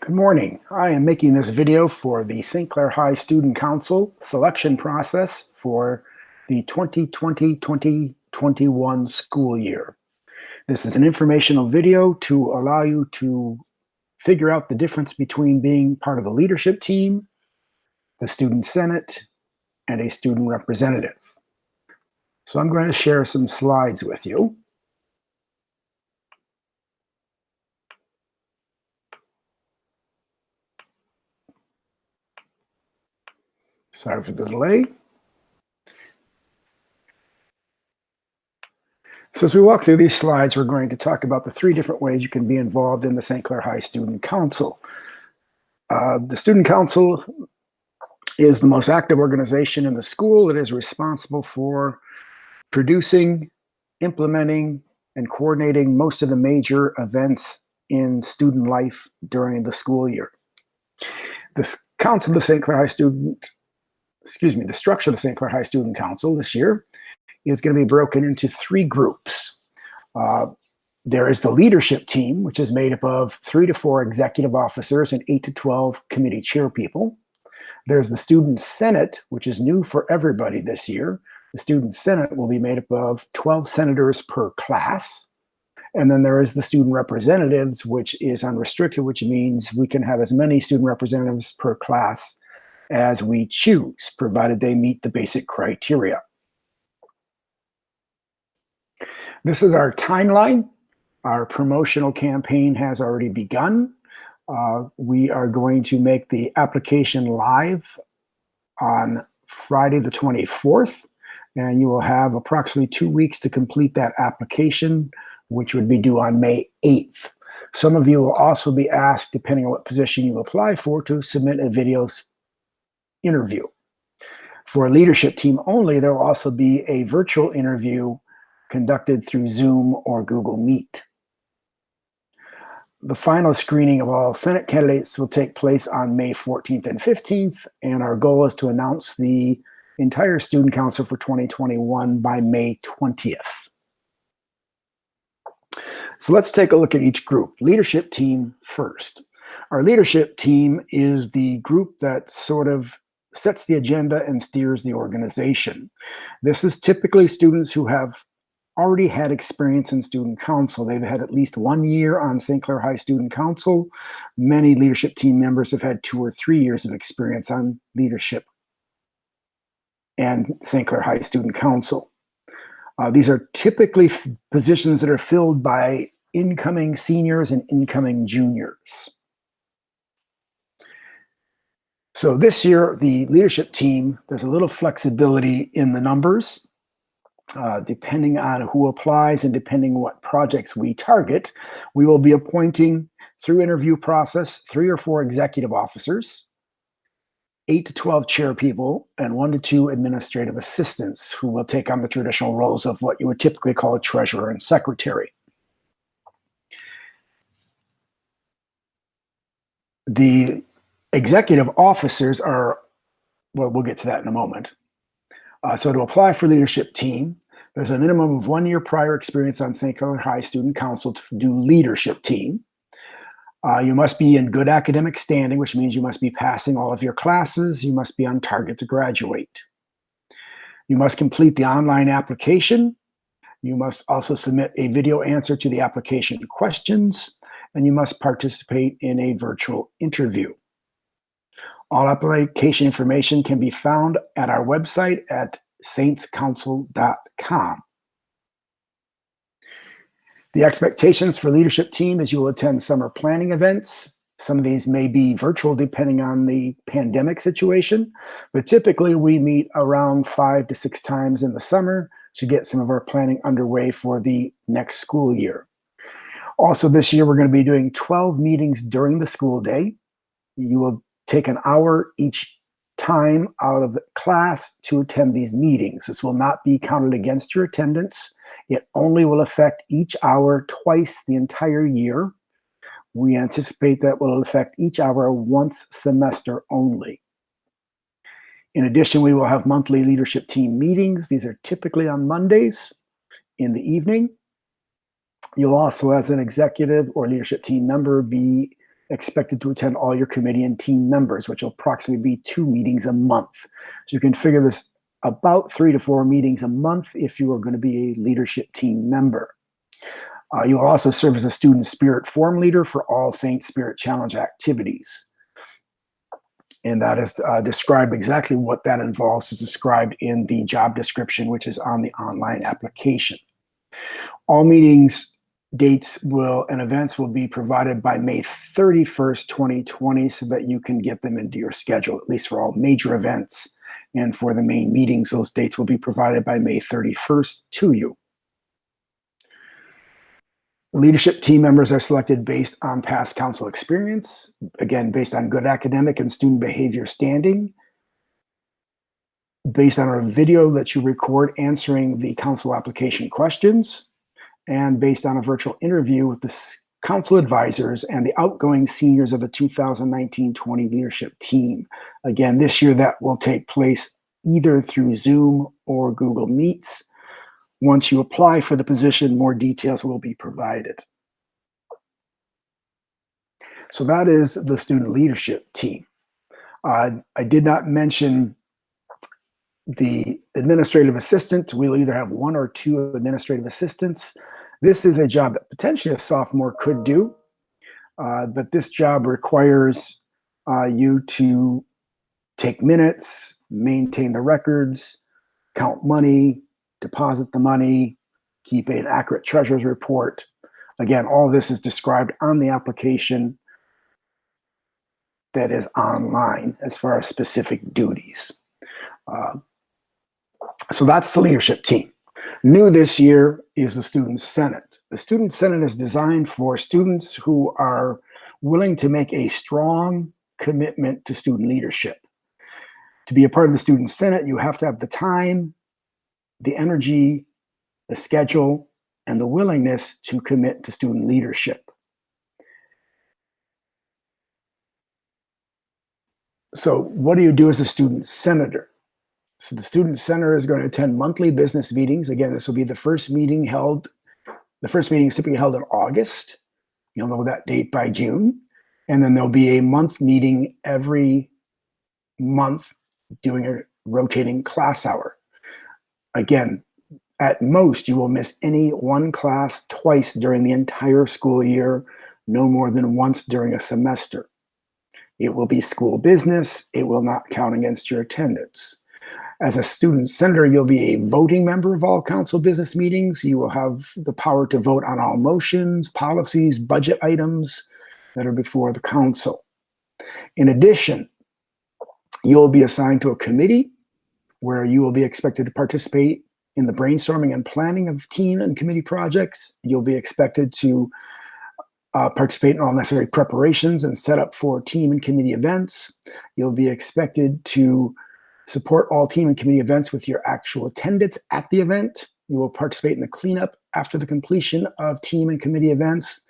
Good morning. I am making this video for the St. Clair High Student Council selection process for the 2020-2021 school year. This is an informational video to allow you to figure out the difference between being part of the leadership team, the student senate, and a student representative. So I'm going to share some slides with you. Sorry for the delay. So as we walk through these slides, we're going to talk about the three different ways you can be involved in the St. Clair High Student Council. The Student Council is the most active organization in the school. It is responsible for producing, implementing, and coordinating most of the major events in student life during the school year. The Council of the St. Clair High Student, the structure of the St. Clair High Student Council this year is going to be broken into three groups. There is the leadership team, which is made up of 3 to 4 executive officers and 8 to 12 committee chair people. There's the student senate, which is new for everybody this year. The student senate will be made up of 12 senators per class. And then there is the student representatives, which is unrestricted, which means we can have as many student representatives per class as we choose, provided they meet the basic criteria. This is our timeline. Our promotional campaign has already begun. We are going to make the application live on Friday the 24th, and you will have approximately 2 weeks to complete that application, which would be due on May 8th. Some of you will also be asked, depending on what position you apply for, to submit a video interview. For a leadership team only, there will also be a virtual interview conducted through Zoom or Google Meet. The final screening of all Senate candidates will take place on May 14th and 15th, and our goal is to announce the entire Student Council for 2021 by May 20th. So let's take a look at each group. Leadership team first. Our leadership team is the group that sort of sets the agenda and steers the organization. This is typically students who have already had experience in student council. They've had at least 1 year on St. Clair High Student Council. Many leadership team members have had 2 or 3 years of experience on leadership and St. Clair High Student Council. These are typically positions that are filled by incoming seniors and incoming juniors. So this year, the leadership team, there's a little flexibility in the numbers. Depending on who applies and depending on what projects we target, we will be appointing, through interview process, 3 or 4 executive officers, 8 to 12 chair people, and 1 to 2 administrative assistants who will take on the traditional roles of what you would typically call a treasurer and secretary. The executive officers are, well, we'll get to that in a moment. So to apply for leadership team, there's a minimum of 1 year prior experience on St. Clair High Student Council to do leadership team. You must be in good academic standing, which means you must be passing all of your classes. You must be on target to graduate. You must complete the online application. You must also submit a video answer to the application questions, and you must participate in a virtual interview. All application information can be found at our website at saintscouncil.com. The expectations for leadership team is you will attend summer planning events. Some of these may be virtual depending on the pandemic situation, but typically we meet around 5 to 6 times in the summer to get some of our planning underway for the next school year. Also this year, we're going to be doing 12 meetings during the school day. You will take an hour each time out of class to attend these meetings. This will not be counted against your attendance. It only will affect each hour twice the entire year. We anticipate that will affect each hour once semester only. In addition, we will have monthly leadership team meetings. These are typically on Mondays in the evening. You'll also, as an executive or leadership team member, be expected to attend all your committee and team members, which will approximately be 2 meetings a month. So you can figure this about 3 to 4 meetings a month if you are going to be a leadership team member. You will also serve as a student spirit forum leader for all Saint Spirit Challenge activities. And that is described exactly what that involves is described in the job description, which is on the online application. All meetings, dates and events will be provided by May 31st, 2020, so that you can get them into your schedule, at least for all major events. And for the main meetings, those dates will be provided by May 31st to you. Leadership team members are selected based on past council experience, again, based on good academic and student behavior standing, based on a video that you record answering the council application questions, and based on a virtual interview with the council advisors and the outgoing seniors of the 2019-20 leadership team. Again, this year that will take place either through Zoom or Google Meets. Once you apply for the position, more details will be provided. So that is the student leadership team. I did not mention the administrative assistant. We'll either have 1 or 2 administrative assistants. This is a job that potentially a sophomore could do, but this job requires you to take minutes, maintain the records, count money, deposit the money, keep an accurate treasurer's report. Again, all this is described on the application that is online as far as specific duties. So that's the leadership team. New this year is the Student Senate. The Student Senate is designed for students who are willing to make a strong commitment to student leadership. To be a part of the Student Senate, you have to have the time, the energy, the schedule, and the willingness to commit to student leadership. So what do you do as a student senator? So the student senator is going to attend monthly business meetings. Again, this will be the first meeting is typically held in August. You'll know that date by June. And then there'll be a month meeting every month doing a rotating class hour. Again, at most, you will miss any one class twice during the entire school year, no more than once during a semester. It will be school business. It will not count against your attendance. As a student senator, you'll be a voting member of all council business meetings. You will have the power to vote on all motions, policies, budget items that are before the council. In addition, you'll be assigned to a committee where you will be expected to participate in the brainstorming and planning of team and committee projects. You'll be expected to participate in all necessary preparations and set up for team and committee events. You'll be expected to support all team and committee events with your actual attendance at the event. You will participate in the cleanup after the completion of team and committee events,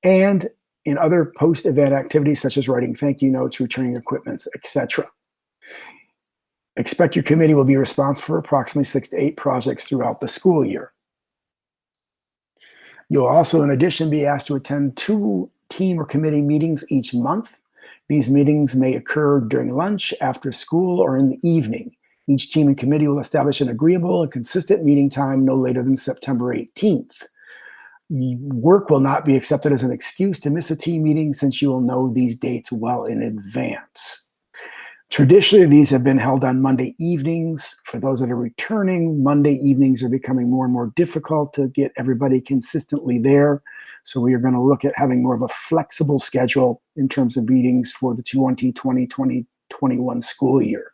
and in other post-event activities such as writing thank you notes, returning equipments, etc. Expect your committee will be responsible for approximately 6 to 8 projects throughout the school year. You'll also, in addition, be asked to attend 2 team or committee meetings each month. These meetings may occur during lunch, after school, or in the evening. Each team and committee will establish an agreeable and consistent meeting time no later than September 18th. Work will not be accepted as an excuse to miss a team meeting, since you will know these dates well in advance. Traditionally, these have been held on Monday evenings. For those that are returning, Monday evenings are becoming more and more difficult to get everybody consistently there. So we are going to look at having more of a flexible schedule in terms of meetings for the 2020-2021 school year.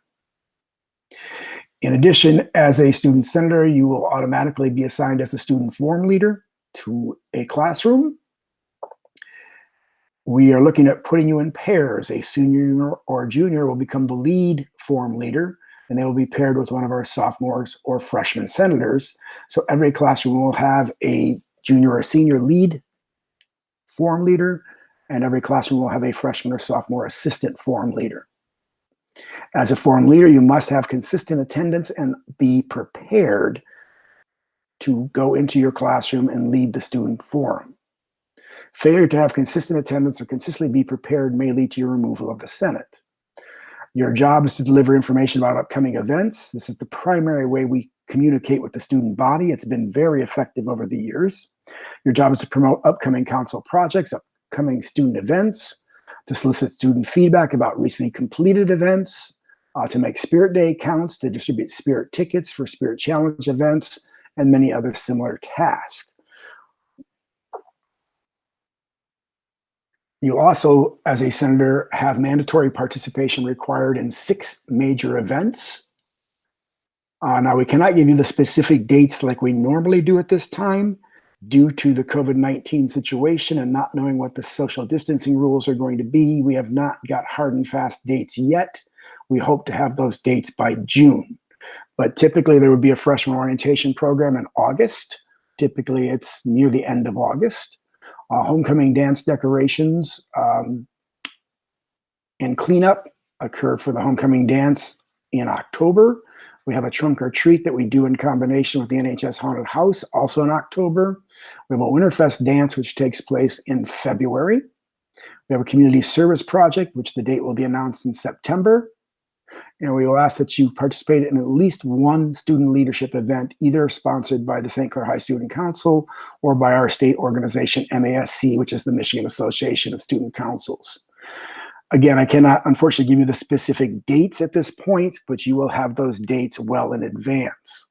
In addition, as a student senator, you will automatically be assigned as a student forum leader to a classroom. We are looking at putting you in pairs. A senior or junior will become the lead forum leader, and they will be paired with one of our sophomores or freshman senators. So every classroom will have a junior or senior lead forum leader, and every classroom will have a freshman or sophomore assistant forum leader. As a forum leader, you must have consistent attendance and be prepared to go into your classroom and lead the student forum. Failure to have consistent attendance or consistently be prepared may lead to your removal of the Senate. Your job is to deliver information about upcoming events. This is the primary way we communicate with the student body. It's been very effective over the years. Your job is to promote upcoming council projects, upcoming student events, to solicit student feedback about recently completed events, to make Spirit Day counts, to distribute Spirit tickets for Spirit Challenge events, and many other similar tasks. You also, as a senator, have mandatory participation required in 6 major events. Now, we cannot give you the specific dates like we normally do at this time due to the COVID-19 situation and not knowing what the social distancing rules are going to be. We have not got hard and fast dates yet. We hope to have those dates by June. But typically, there would be a freshman orientation program in August. Typically, it's near the end of August. Homecoming dance decorations and cleanup occur for the homecoming dance in October. We have a trunk or treat that we do in combination with the NHS Haunted House, also in October. We have a Winterfest dance, which takes place in February. We have a community service project, which the date will be announced in September. And we will ask that you participate in at least one student leadership event, either sponsored by the St. Clair High Student Council or by our state organization, MASC, which is the Michigan Association of Student Councils. Again, I cannot unfortunately give you the specific dates at this point, but you will have those dates well in advance.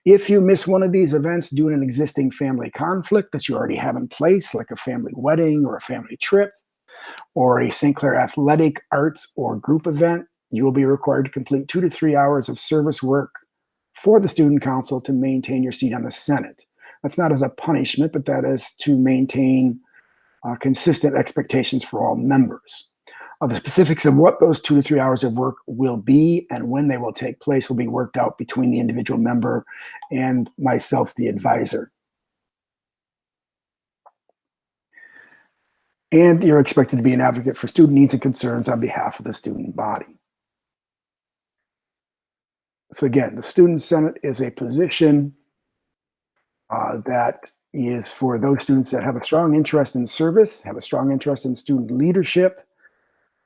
If you miss one of these events due to an existing family conflict that you already have in place, like a family wedding or a family trip, or a St. Clair athletic, arts, or group event, you will be required to complete 2 to 3 hours of service work for the student council to maintain your seat on the Senate. That's not as a punishment, but that is to maintain consistent expectations for all members. The specifics of what those 2 to 3 hours of work will be and when they will take place will be worked out between the individual member and myself, the advisor. And you're expected to be an advocate for student needs and concerns on behalf of the student body. So again, the Student Senate is a position that is for those students that have a strong interest in service, have a strong interest in student leadership,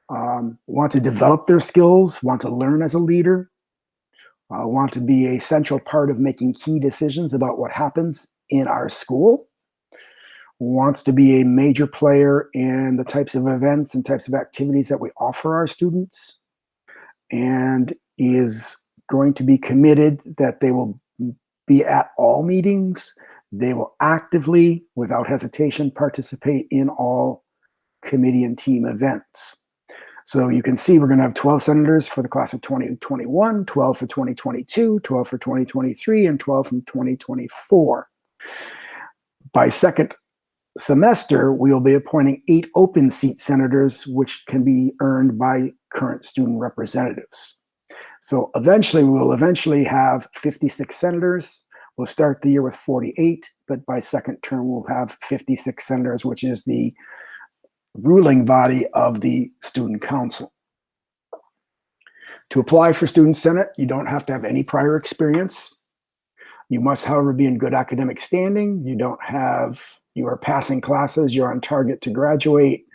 want to develop their skills, want to learn as a leader, want to be a central part of making key decisions about what happens in our school, wants to be a major player in the types of events and types of activities that we offer our students, and is going to be committed that they will be at all meetings. They will actively, without hesitation, participate in all committee and team events. So you can see we're going to have 12 senators for the class of 2021, 12 for 2022, 12 for 2023, and 12 from 2024. By second semester, we will be appointing 8 open seat senators, which can be earned by current student representatives. So eventually, we will have 56 senators. We'll start the year with 48, but by second term, we'll have 56 senators, which is the ruling body of the student council. To apply for Student Senate, you don't have to have any prior experience. You must, however, be in good academic standing. You are passing classes, you're on target to graduate.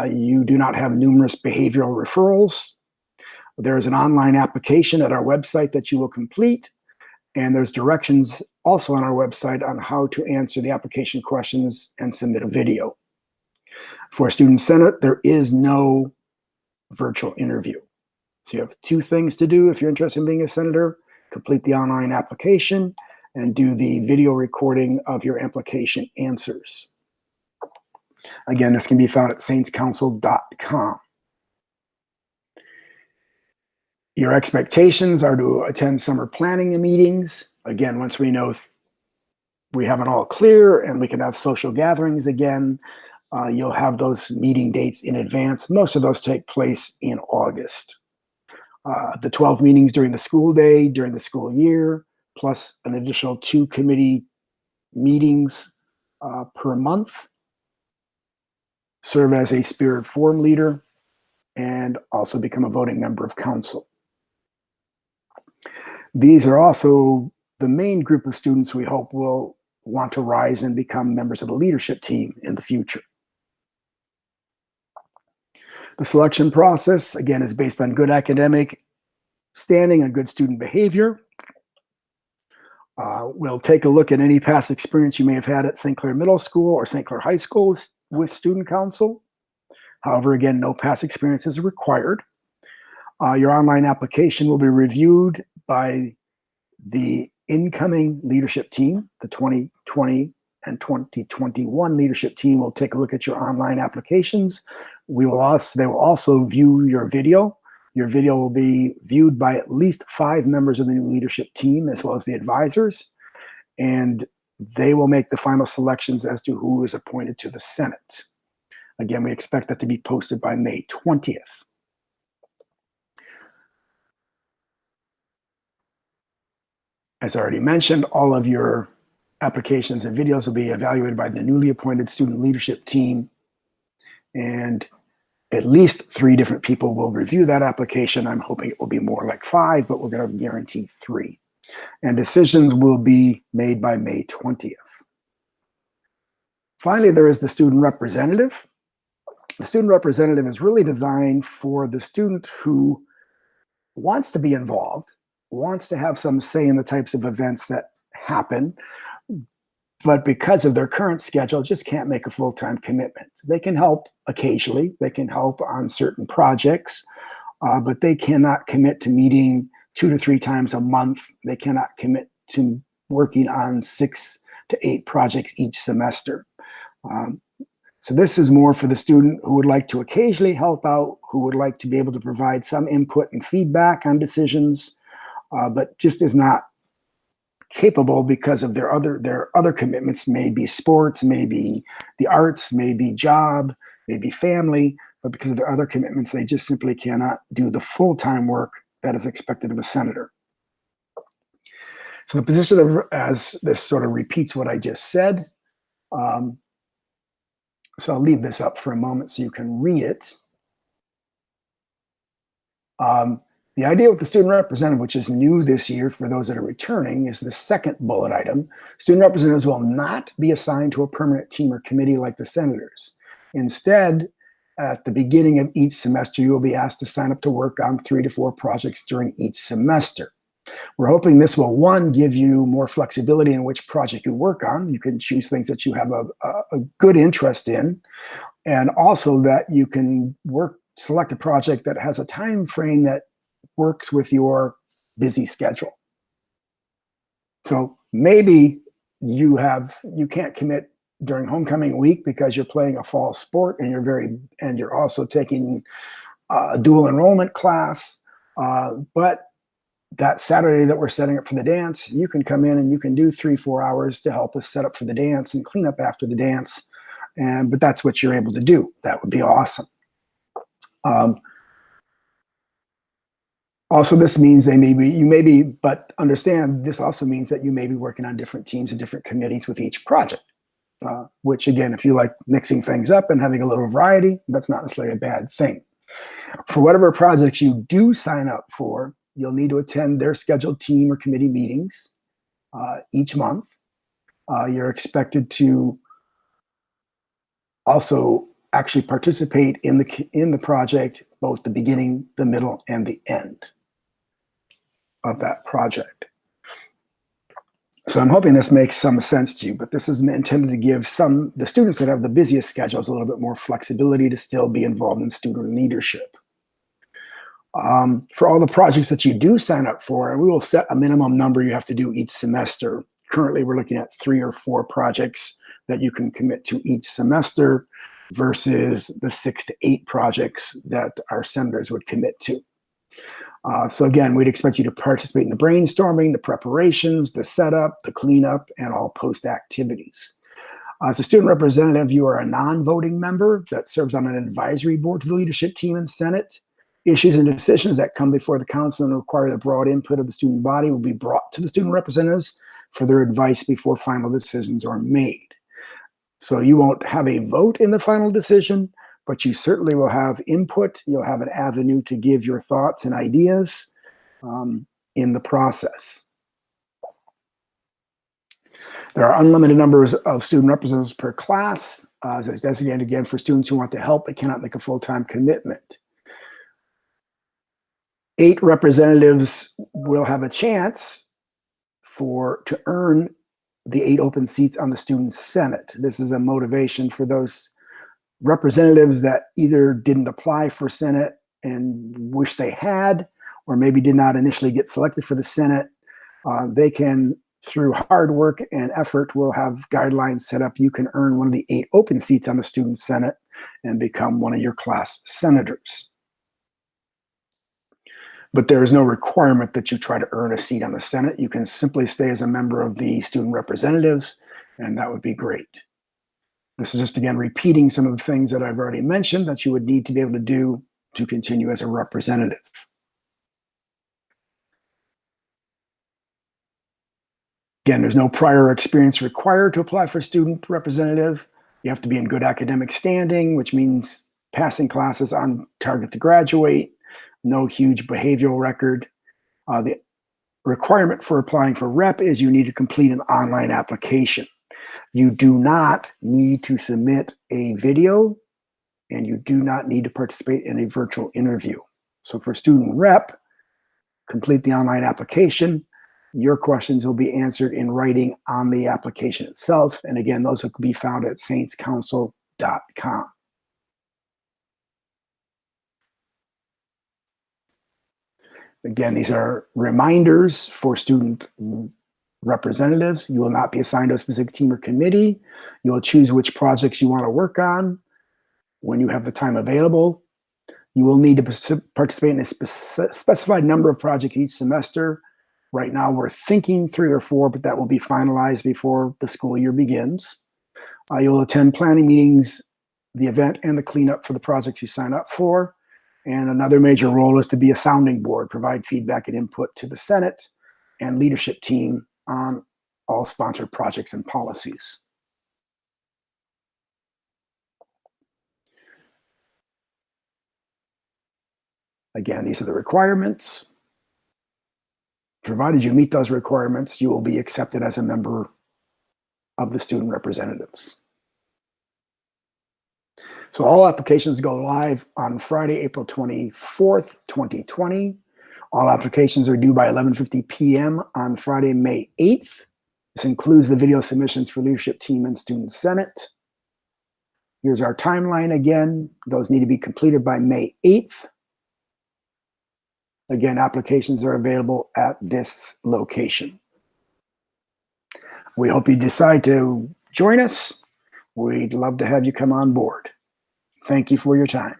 You do not have numerous behavioral referrals. There is an online application at our website that you will complete, and there's directions also on our website on how to answer the application questions and submit a video. For Student Senate, there is no virtual interview. So you have 2 things to do if you're interested in being a senator: complete the online application and do the video recording of your application answers. Again, this can be found at saintscouncil.com. Your expectations are to attend summer planning meetings. Again, once we know we have it all clear and we can have social gatherings again, you'll have those meeting dates in advance. Most of those take place in August. The 12 meetings during the school day, during the school year, plus an additional 2 committee meetings per month. Serve as a Spirit Forum leader and also become a voting member of council. These are also the main group of students we hope will want to rise and become members of the leadership team in the future. The selection process, again, is based on good academic standing and good student behavior. We'll take a look at any past experience you may have had at St. Clair Middle School or St. Clair High School with student council. However, again, no past experience is required. Your online application will be reviewed by the incoming leadership team. The 2020 and 2021 leadership team will take a look at your online applications. They will also view your video. Your video will be viewed by at least 5 members of the new leadership team, as well as the advisors, and they will make the final selections as to who is appointed to the Senate. Again, we expect that to be posted by May 20th. As I already mentioned, all of your applications and videos will be evaluated by the newly appointed student leadership team, and at least 3 different people will review that application. I'm hoping it will be more like 5, but we're going to guarantee 3. And decisions will be made by May 20th. Finally, there is the student representative. The student representative is really designed for the student who wants to be involved, wants to have some say in the types of events that happen, but because of their current schedule, just can't make a full-time commitment. They can help occasionally. They can help on certain projects, but they cannot commit to meeting 2 to 3 times a month. They cannot commit to working on 6 to 8 projects each semester. So this is more for the student who would like to occasionally help out, who would like to be able to provide some input and feedback on decisions, but just is not capable because of their other commitments, maybe sports, maybe the arts, maybe job, maybe family, but because of their other commitments, they just simply cannot do the full-time work that is expected of a senator. So the position of, as this sort of repeats what I just said, so I'll leave this up for a moment so you can read it. The idea with the student representative, which is new this year for those that are returning, is the second bullet item. Student representatives will not be assigned to a permanent team or committee like the senators. Instead, at the beginning of each semester, you will be asked to sign up to work on 3 to 4 projects during each semester. We're hoping this will, 1, give you more flexibility in which project you work on. You can choose things that you have a good interest in, and also that you can select a project that has a time frame that works with your busy schedule. So maybe you can't commit during homecoming week because you're playing a fall sport and you're also taking a dual enrollment class, but that Saturday that we're setting up for the dance, you can come in and you can do 3-4 hours to help us set up for the dance and clean up after the dance. But that's what you're able to do. That would be awesome. Also, this means but understand this also means that you may be working on different teams and different committees with each project, which again, if you like mixing things up and having a little variety, that's not necessarily a bad thing. For whatever projects you do sign up for, you'll need to attend their scheduled team or committee meetings each month. You're expected to also actually participate in the project, both the beginning, the middle, and the end of that project. So I'm hoping this makes some sense to you, but this is intended to give the students that have the busiest schedules a little bit more flexibility to still be involved in student leadership. For all the projects that you do sign up for, we will set a minimum number you have to do each semester. Currently, we're looking at 3 or 4 projects that you can commit to each semester versus the 6 to 8 projects that our senators would commit to. So again, we'd expect you to participate in the brainstorming, the preparations, the setup, the cleanup, and all post activities. As a student representative, you are a non-voting member that serves on an advisory board to the leadership team and Senate. Issues and decisions that come before the council and require the broad input of the student body will be brought to the student representatives for their advice before final decisions are made. So you won't have a vote in the final decision, but you certainly will have input. You'll have an avenue to give your thoughts and ideas in the process. There are unlimited numbers of student representatives per class. as it's designated again for students who want to help but cannot make a full-time commitment. 8 representatives will have a chance to earn the 8 open seats on the Student Senate. This is a motivation for those representatives that either didn't apply for Senate and wish they had, or maybe did not initially get selected for the Senate. They can, through hard work and effort, will have guidelines set up. You can earn one of the 8 open seats on the Student Senate and become one of your class senators. But there is no requirement that you try to earn a seat on the Senate. You can simply stay as a member of the student representatives, and that would be great. This is just, again, repeating some of the things that I've already mentioned that you would need to be able to do to continue as a representative. Again, there's no prior experience required to apply for student representative. You have to be in good academic standing, which means passing classes on target to graduate, no huge behavioral record. The requirement for applying for rep is you need to complete an online application. You do not need to submit a video, and you do not need to participate in a virtual interview. So for student rep, complete the online application. Your questions will be answered in writing on the application itself. And again, those will be found at saintscouncil.com. Again, these are reminders for student representatives. You will not be assigned to a specific team or committee. You will choose which projects you want to work on when you have the time available. You will need to participate in a specified number of projects each semester. Right now, we're thinking 3 or 4, but that will be finalized before the school year begins. You'll attend planning meetings, the event, and the cleanup for the projects you sign up for. And another major role is to be a sounding board, provide feedback and input to the Senate and leadership team on all sponsored projects and policies. Again, these are the requirements. Provided you meet those requirements, you will be accepted as a member of the student representatives. So all applications go live on Friday, April 24th, 2020. All applications are due by 11:50 p.m. on Friday, May 8th. This includes the video submissions for leadership team and student senate. Here's our timeline again. Those need to be completed by May 8th. Again, applications are available at this location. We hope you decide to join us. We'd love to have you come on board. Thank you for your time.